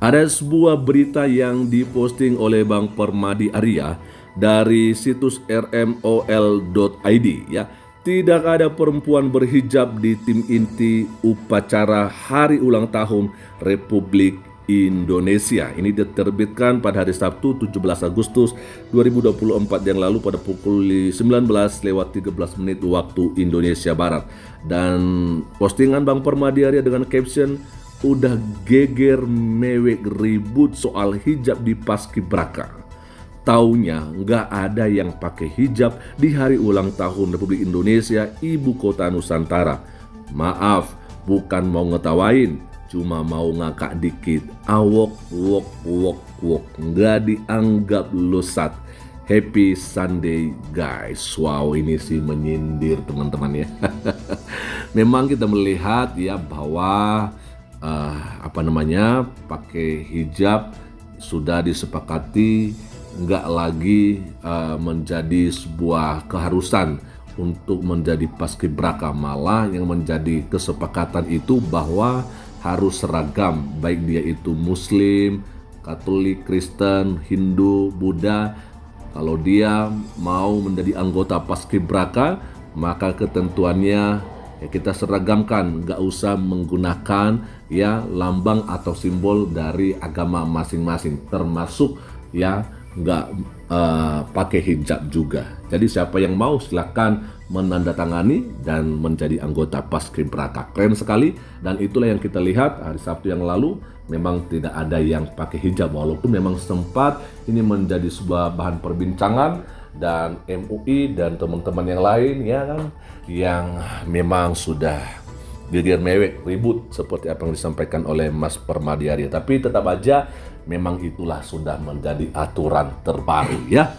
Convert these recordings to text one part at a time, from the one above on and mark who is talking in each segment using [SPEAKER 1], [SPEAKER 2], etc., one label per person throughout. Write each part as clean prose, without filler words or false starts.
[SPEAKER 1] Ada sebuah berita yang diposting oleh Bang Permadi Arya dari situs rmol.id ya. Tidak ada perempuan berhijab di tim inti upacara hari ulang tahun Republik Indonesia. Ini diterbitkan pada hari Sabtu 17 Agustus 2024 yang lalu pada pukul 19:13 waktu Indonesia Barat. Dan postingan Bang Permadi Arya dengan caption udah geger mewek ribut soal hijab di Paskibraka. Taunya nggak ada yang pakai hijab di hari ulang tahun Republik Indonesia Ibu Kota Nusantara. Maaf, bukan mau ngetawain, cuma mau ngakak dikit. Awok, wok, nggak dianggap lusat. Happy Sunday guys. Wow, ini sih menyindir teman-teman ya. Memang kita melihat ya bahwa pakai hijab sudah disepakati nggak lagi menjadi sebuah keharusan untuk menjadi paskibraka, malah yang menjadi kesepakatan itu bahwa harus seragam, baik dia itu Muslim, Katolik, Kristen, Hindu, Buddha. Kalau dia mau menjadi anggota paskibraka, maka ketentuannya ya kita seragamkan, nggak usah menggunakan ya lambang atau simbol dari agama masing-masing, termasuk ya nggak pakai hijab juga. Jadi siapa yang mau silahkan menandatangani dan menjadi anggota paskibraka. Keren sekali, dan itulah yang kita lihat hari Sabtu yang lalu. Memang tidak ada yang pakai hijab, walaupun memang sempat ini menjadi sebuah bahan perbincangan dan MUI dan teman-teman yang lain ya kan, yang memang sudah geger mewek ribut seperti apa yang disampaikan oleh Mas Permadi Arya. Tapi tetap aja memang itulah sudah menjadi aturan terbaru ya.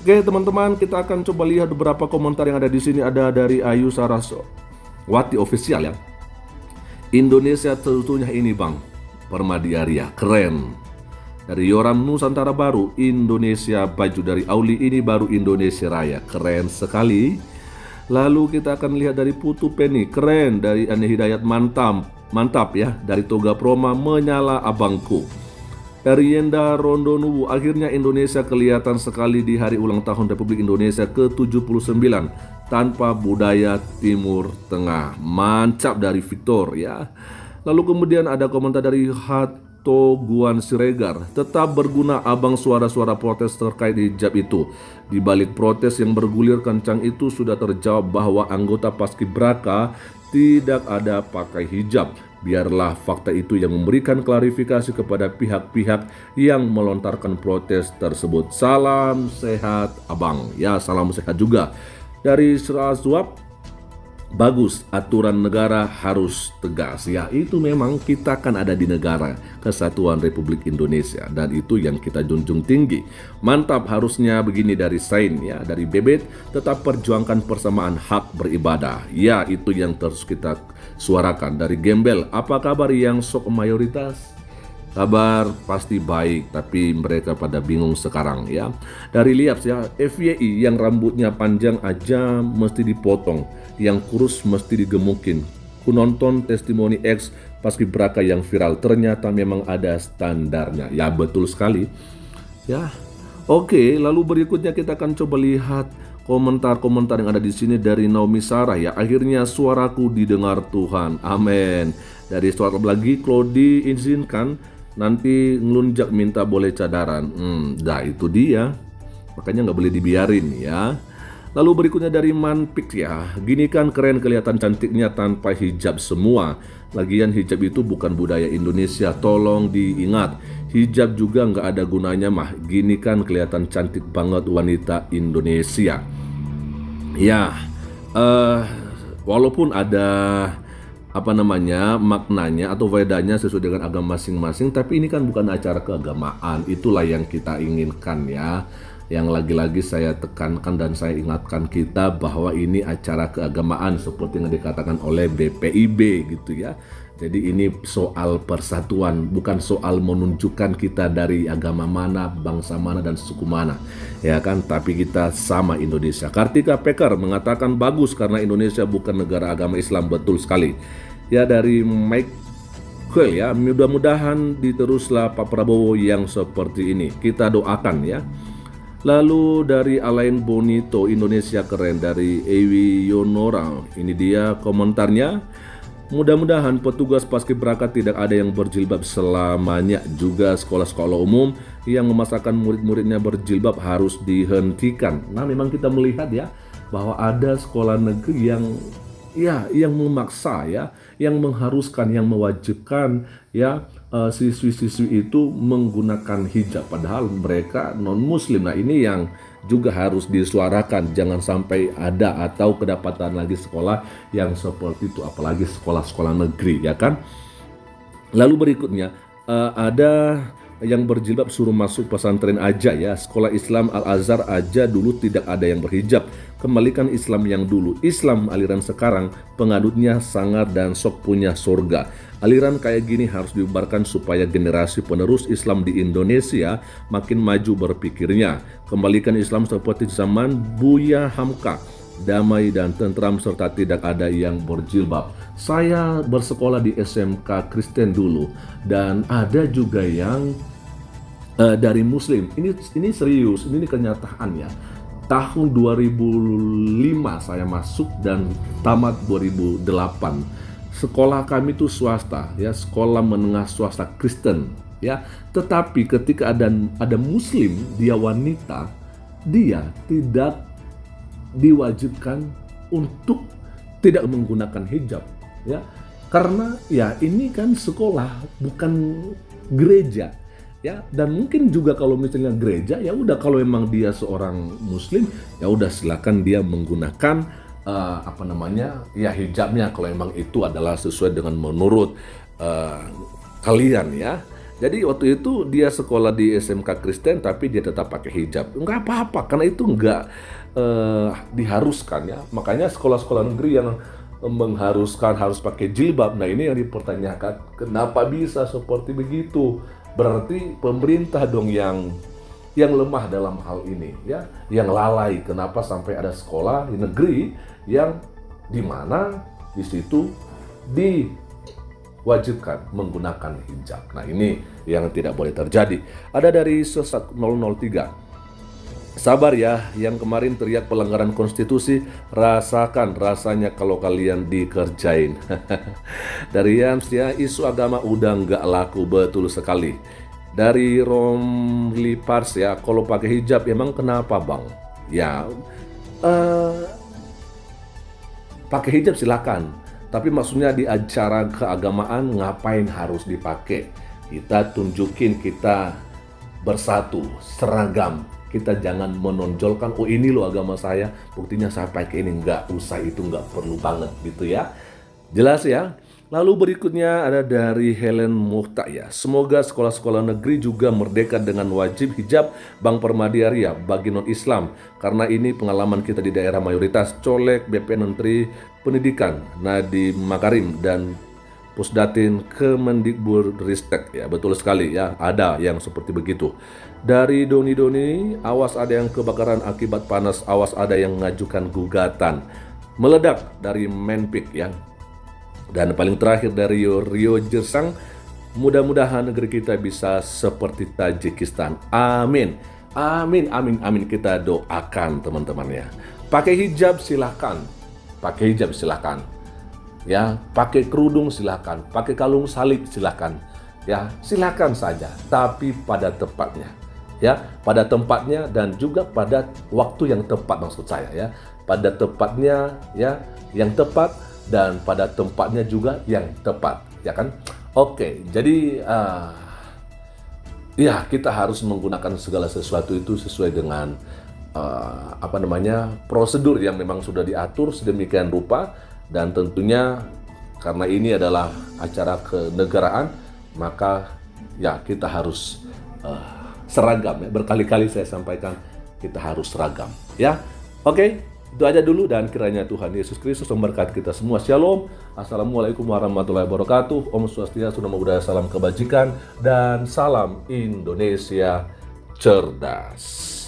[SPEAKER 1] Oke teman-teman, kita akan coba lihat beberapa komentar yang ada di sini. Ada dari Ayu Saraswati Official ya. Indonesia tentunya ini Bang Permadi Arya, keren. Dari Yoram Nusantara Baru, Indonesia baju. Dari Auli, ini baru Indonesia Raya, keren sekali. Lalu kita akan lihat dari Putu Penny, keren. Dari Ane Hidayat, mantap ya. Dari Toga Proma, menyala abangku. Dari Yenda Rondonuwu, akhirnya Indonesia kelihatan sekali di hari ulang tahun Republik Indonesia ke-79 tanpa budaya Timur Tengah. Mantap dari Victor ya. Lalu kemudian ada komentar dari Hato Guan Siregar, tetap berguna abang suara-suara protes terkait hijab itu. Di balik protes yang bergulir kencang itu sudah terjawab bahwa anggota Paskibraka tidak ada pakai hijab. Biarlah fakta itu yang memberikan klarifikasi kepada pihak-pihak yang melontarkan protes tersebut. Salam sehat abang. Ya, salam sehat juga. Dari Seraswap, bagus, aturan negara harus tegas. Ya, itu memang kita kan ada di negara kesatuan Republik Indonesia dan itu yang kita junjung tinggi. Mantap, harusnya begini dari Sain ya, dari Bebet, tetap perjuangkan persamaan hak beribadah. Ya, itu yang terus kita suarakan. Dari Gembel, apa kabar yang sok mayoritas? Kabar pasti baik, tapi mereka pada bingung sekarang ya. Dari Liaps ya, FYI yang rambutnya panjang aja mesti dipotong, yang kurus mesti digemukin. Ku nonton testimoni X Paskibraka yang viral, ternyata memang ada standarnya. Ya betul sekali ya. Oke, lalu berikutnya kita akan coba lihat komentar-komentar yang ada di sini dari Naomi Sarah ya. Akhirnya suaraku didengar Tuhan, amin. Dari suara lagi, Claudi izinkan nanti ngelunjak minta boleh cadaran. Dah itu dia, makanya nggak boleh dibiarin ya. Lalu berikutnya dari Manpik ya, gini kan keren kelihatan cantiknya tanpa hijab semua. Lagian hijab itu bukan budaya Indonesia, tolong diingat. Hijab juga nggak ada gunanya mah. Gini kan kelihatan cantik banget wanita Indonesia. Ya, walaupun ada maknanya atau faedahnya sesuai dengan agama masing-masing, tapi ini kan bukan acara keagamaan. Itulah yang kita inginkan ya. Yang lagi-lagi saya tekankan dan saya ingatkan kita bahwa ini acara keagamaan seperti yang dikatakan oleh BPIB gitu ya. Jadi ini soal persatuan, bukan soal menunjukkan kita dari agama mana, bangsa mana dan suku mana. Ya kan, tapi kita sama Indonesia. Kartika Pekar mengatakan bagus karena Indonesia bukan negara agama Islam, betul sekali. Ya, dari Mike Well ya, mudah-mudahan diteruslah Pak Prabowo yang seperti ini. Kita doakan ya. Lalu dari Alain Bonito, Indonesia Keren, dari Ewi Yonora, ini dia komentarnya. Mudah-mudahan petugas paskibraka tidak ada yang berjilbab selamanya. Juga sekolah-sekolah umum yang memaksakan murid-muridnya berjilbab harus dihentikan. Nah, memang kita melihat ya bahwa ada sekolah negeri yang memaksa ya, yang mengharuskan, yang mewajibkan ya siswi-siswi itu menggunakan hijab padahal mereka non muslim. Nah, ini yang juga harus disuarakan, jangan sampai ada atau kedapatan lagi sekolah yang seperti itu, apalagi sekolah-sekolah negeri ya kan. Lalu berikutnya ada yang berjilbab suruh masuk pesantren aja ya. Sekolah Islam Al-Azhar aja dulu tidak ada yang berhijab. Kembalikan Islam yang dulu. Islam aliran sekarang pengadutnya sangar dan sok punya surga. Aliran kayak gini harus diubarkan supaya generasi penerus Islam di Indonesia makin maju berpikirnya. Kembalikan Islam seperti zaman Buya Hamka, damai dan tentram serta tidak ada yang berjilbab. Saya bersekolah di SMK Kristen dulu dan ada juga yang dari Muslim. Ini serius, ini kenyataan ya. Tahun 2005 saya masuk dan tamat 2008. Sekolah kami itu swasta ya, sekolah menengah swasta Kristen ya. Tetapi ketika ada Muslim, dia wanita, dia tidak diwajibkan untuk tidak menggunakan hijab ya. Karena ya ini kan sekolah bukan gereja. Ya, dan mungkin juga kalau misalnya gereja, ya udah kalau memang dia seorang muslim, ya udah silakan dia menggunakan ya hijabnya kalau memang itu adalah sesuai dengan menurut kalian ya. Jadi waktu itu dia sekolah di SMK Kristen tapi dia tetap pakai hijab. Enggak apa-apa karena itu enggak diharuskan ya. Makanya sekolah-sekolah negeri yang mengharuskan harus pakai jilbab. Nah, ini yang dipertanyakan, kenapa bisa seperti begitu? Berarti pemerintah dong yang lemah dalam hal ini ya, yang lalai. Kenapa sampai ada sekolah di negeri yang dimana di situ diwajibkan menggunakan hijab. Nah, ini yang tidak boleh terjadi. Ada dari Sesat 003. Sabar ya, yang kemarin teriak pelanggaran konstitusi, rasakan rasanya kalau kalian dikerjain. Dari Yams ya, isu agama udah nggak laku, betul sekali. Dari Romli Pars ya, kalau pakai hijab emang kenapa bang? Ya, pakai hijab silakan. Tapi maksudnya di acara keagamaan ngapain harus dipakai? Kita tunjukin kita bersatu, seragam. Kita jangan menonjolkan, oh ini loh agama saya, buktinya saya pakai ini. Nggak usah, itu nggak perlu banget gitu ya. Jelas ya. Lalu berikutnya ada dari Helen Muhta ya. Semoga sekolah-sekolah negeri juga merdeka dengan wajib hijab Bang Permadiaria bagi non-Islam. Karena ini pengalaman kita di daerah mayoritas. Colek BPN Menteri Pendidikan Nadiem Makarim dan Pusdatin Kemendikbudristek ya, betul sekali ya, ada yang seperti begitu. Dari Doni, awas ada yang kebakaran akibat panas, awas ada yang mengajukan gugatan. Meledak dari Menpik ya. Dan paling terakhir dari Rio Jersang, mudah-mudahan negeri kita bisa seperti Tajikistan. Amin. Amin, amin, amin, kita doakan teman-teman ya. Pakai hijab silakan. Pakai hijab silakan. Ya, pakai kerudung silakan, pakai kalung salib silakan. Ya, silakan saja, tapi pada tempatnya. Ya, pada tempatnya dan juga pada waktu yang tepat maksud saya ya. Pada tempatnya ya, yang tepat dan pada tempatnya juga yang tepat, ya kan? Oke, jadi ya kita harus menggunakan segala sesuatu itu sesuai dengan prosedur yang memang sudah diatur sedemikian rupa. Dan tentunya karena ini adalah acara kenegaraan, maka ya kita harus seragam ya. Berkali-kali saya sampaikan kita harus seragam ya. Oke, itu aja dulu dan kiranya Tuhan Yesus Kristus memberkati kita semua. Shalom. Assalamualaikum warahmatullahi wabarakatuh. Om Swastiastu, Namo Buddhaya, salam kebajikan dan salam Indonesia cerdas.